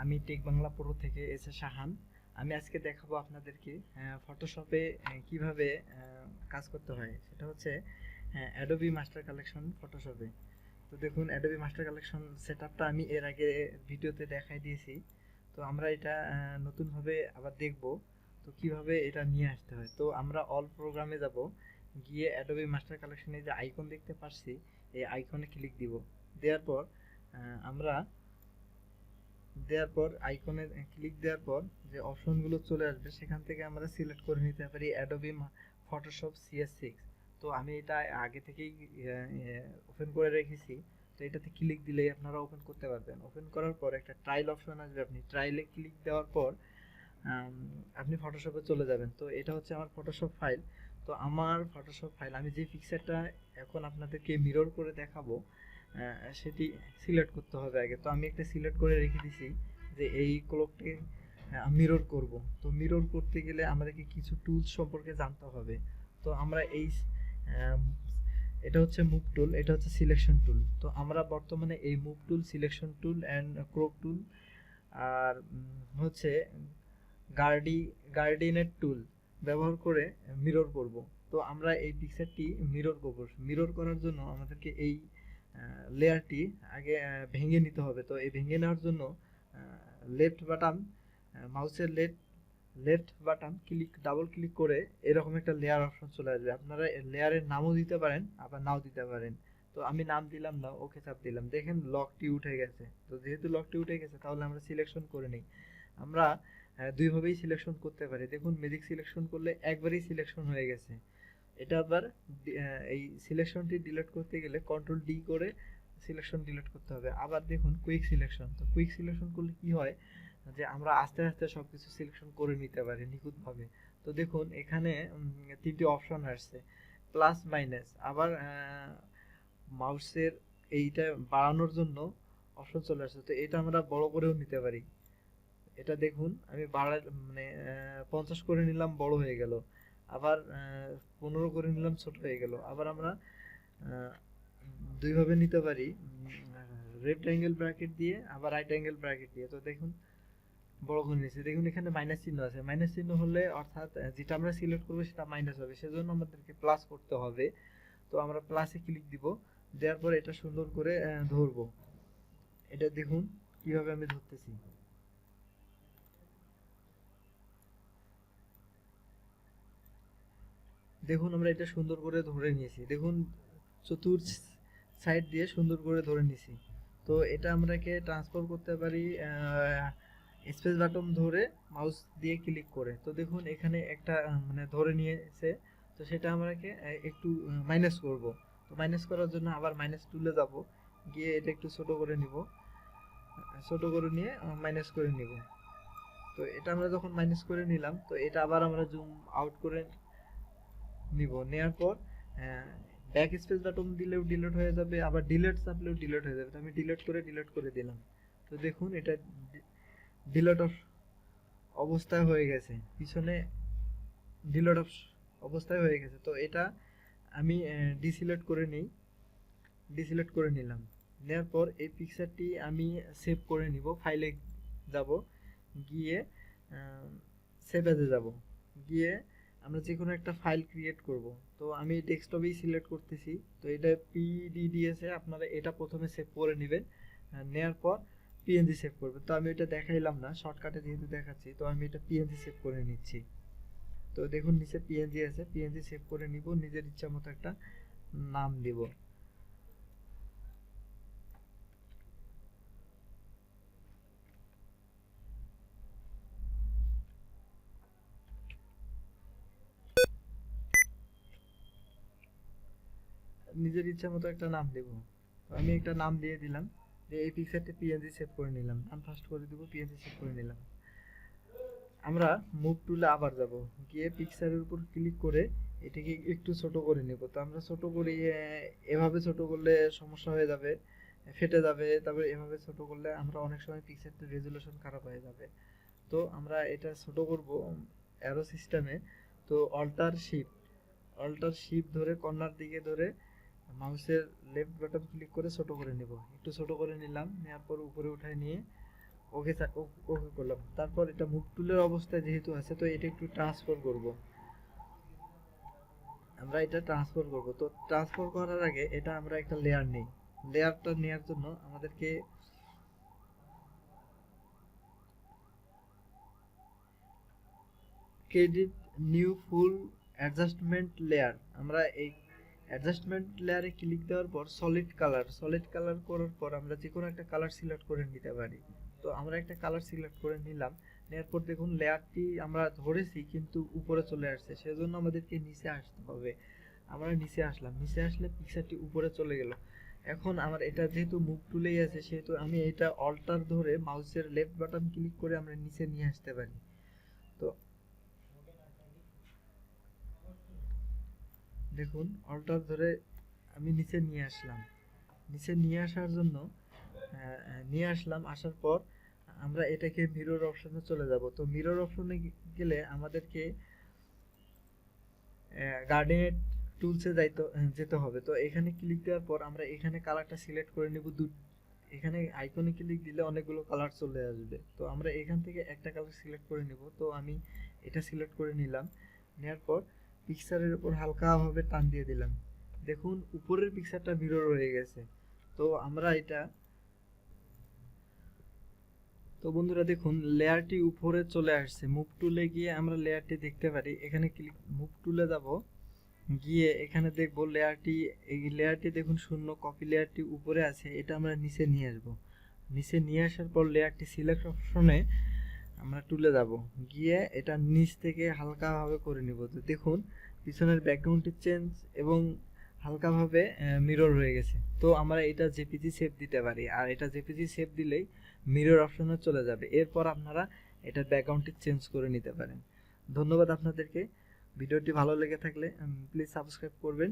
আমি take Bangla pro থেকে এসে শাহান। আমি আজকে দেখাবো আপনাদেরকে ফটোশপে কিভাবে কাজ করতে হয়। সেটা হচ্ছে অ্যাডোবি মাস্টার কালেকশন ফটোশপে। তো দেখুন, অ্যাডোবি মাস্টার কালেকশন সেটআপটা আমি এর আগে ভিডিওতে দেখাই দিয়েছি। তো আমরা এটা নতুনভাবে আবার দেখব তো কিভাবে এটা নিয়ে আসতে হয়। তো আমরা অল প্রোগ্রামে যাব, গিয়ে অ্যাডোবি মাস্টার কালেকশনে যে আইকন দেখতে পাচ্ছি এই আইকনে ক্লিক দিব। দেওয়ার পর আমরা আইকনে ক্লিক দেওয়ার পর যে অপশনগুলো চলে আসবে সেখান থেকে আমরা সিলেক্ট করে নিতে পারি অ্যাডোবি ফটোশপ CS6। তো আমি এটা আগে থেকেই ওপেন করে রেখেছি। তো এটাতে ক্লিক দিলেই আপনারা ওপেন করতে পারবেন। ওপেন করার পর একটা ট্রায়াল অপশন আসবে, আপনি ট্রায়ালে ক্লিক দেওয়ার পর আপনি ফটোশপে চলে যাবেন। তো এটা হচ্ছে আমার ফটোশপ ফাইল। তো আমার ফটোশপ ফাইল আমি যে পিকচারটা এখন আপনাদেরকে মিরর করে দেখাবো সেটি সিলেক্ট করতে হবে আগে। তো আমি একটা সিলেক্ট করে রেখে দিছি যে এই ক্লককে মিরর করব। তো মিরর করতে গেলে আমাদেরকে কিছু টুলস সম্পর্কে জানতে হবে। তো আমরা এটা হচ্ছে মুভ টুল, এটা হচ্ছে সিলেকশন টুল। তো আমরা বর্তমানে এই move tool, selection tool and crop tool আর হচ্ছে গার্ডিনেট টুল ব্যবহার করে মিরর করব। তো আমরা এই পিকচারটি মিরর করব। মিরর করার জন্য আমাদেরকে এই লেয়ারটি আগে ভেঙে নিতে হবে। তো এই ভেঙে নেওয়ার জন্য লেফট বাটন, মাউসের লেফট বাটন ডাবল ক্লিক করে এরকম একটা লেয়ার অপশন চলে আসবে। আপনারা লেয়ারের নামও দিতে পারেন, আবার নাও দিতে পারেন। তো আমি নাম দিলাম না, ওকে চাপ দিলাম। দেখেন লকটি উঠে গেছে। তো যেহেতু লকটি উঠে গেছে তাহলে আমরা সিলেকশন করে নিই। আমরা দুইভাবেই সিলেকশন করতে পারি। দেখুন, ম্যাজিক সিলেকশন করলে একবারেই সিলেকশন হয়ে গেছে। এটা আবার এই সিলেকশনটি ডিলিট করতে গেলে কন্ট্রোল D করে সিলেকশন ডিলিট করতে হবে। আবার দেখুন কুইক সিলেকশন। তো কুইক সিলেকশন করলে কি হয় যে আমরা আস্তে আস্তে সব কিছু সিলেকশন করে নিতে পারি নিখুঁতভাবে। তো দেখুন এখানে তিনটি অপশন আসছে, প্লাস মাইনাস। আবার মাউসের এইটা বাড়ানোর জন্য অপশন চলে আসছে। তো এটা আমরা বড় করেও নিতে পারি। এটা দেখুন আমি মানে 50 করে নিলাম, বড় হয়ে গেল। আবার 15 করে নিলাম, ছোট হয়ে গেল। আবার আমরা দুইভাবে নিতে পারি, লেফট অ্যাঙ্গেল ব্র্যাকেট দিয়ে আবার রাইট অ্যাঙ্গেল ব্র্যাকেট দিয়ে। তো দেখুন বড় করে নিয়েছি। দেখুন এখানে মাইনাস চিহ্ন আছে। মাইনাস চিহ্ন হলে অর্থাৎ যেটা আমরা সিলেক্ট করবো সেটা মাইনাস হবে, সেজন্য আমাদেরকে প্লাস করতে হবে। তো আমরা প্লাসে ক্লিক দিব। দেওয়ার পর এটা সুন্দর করে ধরবো। এটা দেখুন কিভাবে আমি ধরতেছি। দেখুন আমরা এটা সুন্দর করে ধরে নিয়েছি। দেখুন চতুর্থ সাইড দিয়ে সুন্দর করে ধরে নিয়েছি। তো এটা আমরাকে ট্রান্সফার করতে পারি স্পেস বাটন ধরে মাউস দিয়ে ক্লিক করে। তো দেখুন এখানে একটা মানে ধরে নিয়েছে। তো সেটা আমরাকে একটু মাইনাস করব। তো মাইনাস করার জন্য আবার মাইনাস টুলে যাব, গিয়ে এটা একটু ছোট করে নিব। ছোট করে নিয়ে মাইনাস করে নিব। তো এটা আমরা যখন মাইনাস করে নিলাম, তো এটা আবার আমরা জুম আউট করে নিব। নেওয়ার পর ব্যাক স্পেস বাটন দিলেও ডিলিট হয়ে যাবে, আবার ডিলিট চাপলেও ডিলিট হয়ে যাবে। তো আমি ডিলিট করে দিলাম। তো দেখুন এটা ডিলিট অবস্থায় হয়ে গেছে, পিছনে ডিলিট অবস্থায় হয়ে গেছে। তো এটা আমি ডিসিলেক্ট করে নিলাম। নেওয়ার পর এই পিকচারটি আমি সেভ করে নিব। ফাইলে যাব, গিয়ে সেভ এজে যাব, গিয়ে আমরা যে কোনো একটা ফাইল ক্রিয়েট করব। তো আমি ডেস্কটপেই সিলেক্ট করতেছি। তো এটা PDDS আপনারা এটা প্রথমে সেভ করে নেবেন, নেওয়ার পর PNG সেভ করবেন। তো আমি এটা দেখাইলাম না, শর্টকাটে যেহেতু দেখাচ্ছি, তো আমি এটা PNG সেভ করে নিচ্ছি। তো দেখুন নিচে PNG আছে, PNG সেভ করে নিব, নিজের ইচ্ছা মতো একটা নাম দিব। নিজের ইচ্ছা মতো একটা নাম দেব। তো আমি একটা নাম দিয়ে দিলাম যে এই পিকচারটি PNG সেভ করে নিলাম। নাম ফার্স্ট করে দিব, PNG সেভ করে নিলাম। আমরা মুভ টুলে আবার যাব, গিয়ে পিকচারের উপর ক্লিক করে এটাকে একটু ছোট করে নেব। তো আমরা ছোট করি, এভাবে ছোট করলে সমস্যা হয়ে যাবে, ফেটে যাবে। তারপরে এভাবে ছোট করলে আমরা অনেক সময় পিকচারটির রেজুলেশন খারাপ হয়ে যাবে। তো আমরা এটা ছোট করব অ্যারো সিস্টেমে। তো অল্টার শিফট ধরে কর্নার দিকে ধরে মাউসের লেফট বাটন ক্লিক করে ছোট করে নেব। একটু ছোট করে নিলাম, নেওয়ার পর উপরে উঠায় নিয়ে ওকে স্যার, ওকে করলাম। তারপর এটা মুভ টুলের অবস্থায় যেহেতু আছে, তো এটা একটু ট্রান্সফার করব। আমরা এটা ট্রান্সফার করব। তো ট্রান্সফার করার আগে এটা আমরা একটা লেয়ার নেই। লেয়ারটা নেওয়ার জন্য আমাদেরকে ক্রেডিট নিউ ফুল অ্যাডজাস্টমেন্ট লেয়ার, আমরা এই অ্যাডজাস্টমেন্ট লেয়ারে ক্লিক দেওয়ার পর সলিড কালার করার পর আমরা যে কোনো একটা কালার সিলেক্ট করে নিতে পারি। তো আমরা একটা কালার সিলেক্ট করে নিলাম। নেওয়ার পর দেখুন লেয়ারটি আমরা ধরেছি কিন্তু উপরে চলে আসছে, সেজন্য আমাদেরকে নিচে আসতে হবে। আমরা নিচে আসলাম, নিচে আসলে পিকচারটি উপরে চলে গেল। এখন আমার এটা যেহেতু মুভ টুলেই আছে, সেহেতু আমি এটা অল্টার ধরে মাউসের লেফট বাটন ক্লিক করে আমরা নিচে নিয়ে আসতে পারি। তো দেখুন অল্টার ধরে আমি নিচে নিয়ে আসলাম। নিচে নিয়ে আসার জন্য নিয়ে আসলাম, আসার পর আমরা এটাকে মিরর অপশনে চলে যাব। তো মিরর অপশনে গেলে আমাদেরকে গার্ডেন টুলসে যেতে হবে। তো এখানে ক্লিক দেওয়ার পর আমরা এখানে কালারটা সিলেক্ট করে নেব। এখানে আইকনে ক্লিক দিলে অনেকগুলো কালার চলে আসবে, তো আমরা এখান থেকে একটা কালার সিলেক্ট করে নেব। তো আমি এটা সিলেক্ট করে নিলাম। নেওয়ার পর পিকচারের উপর হালকাভাবে টান দিয়ে দিলাম। দেখুন উপরের পিকচারটা মিরর হয়ে গেছে। তো আমরা এটা, তো বন্ধুরা দেখুন লেয়ারটি উপরে চলে আসছে। মুভ টুলে গিয়ে আমরা লেয়ারটি দেখতে পারি। এখানে ক্লিক, মুভ টুলে যাব, গিয়ে এখানে দেখব লেয়ারটি, এই লেয়ারটি দেখুন শূন্য, কপি লেয়ারটি উপরে আছে, এটা আমরা নিচে নিয়ে আসব। নিচে নিয়ে আসার পর লেয়ারটি সিলেক্ট অপশনে আমরা টুলে যাব, গিয়ে এটা নিচ থেকে হালকাভাবে করে নিব। তো দেখুন পিছনের ব্যাকগ্রাউন্ডটি চেঞ্জ এবং হালকাভাবে মিরর হয়ে গেছে। তো আমরা এটা জেপিজি সেভ দিতে পারি, আর এটা জেপিজি সেভ দিলেই মিরর অপশনে চলে যাবে। এরপর আপনারা এটার ব্যাকগ্রাউন্ডটি চেঞ্জ করে নিতে পারেন। ধন্যবাদ আপনাদেরকে। ভিডিওটি ভালো লেগে থাকলে প্লিজ সাবস্ক্রাইব করবেন।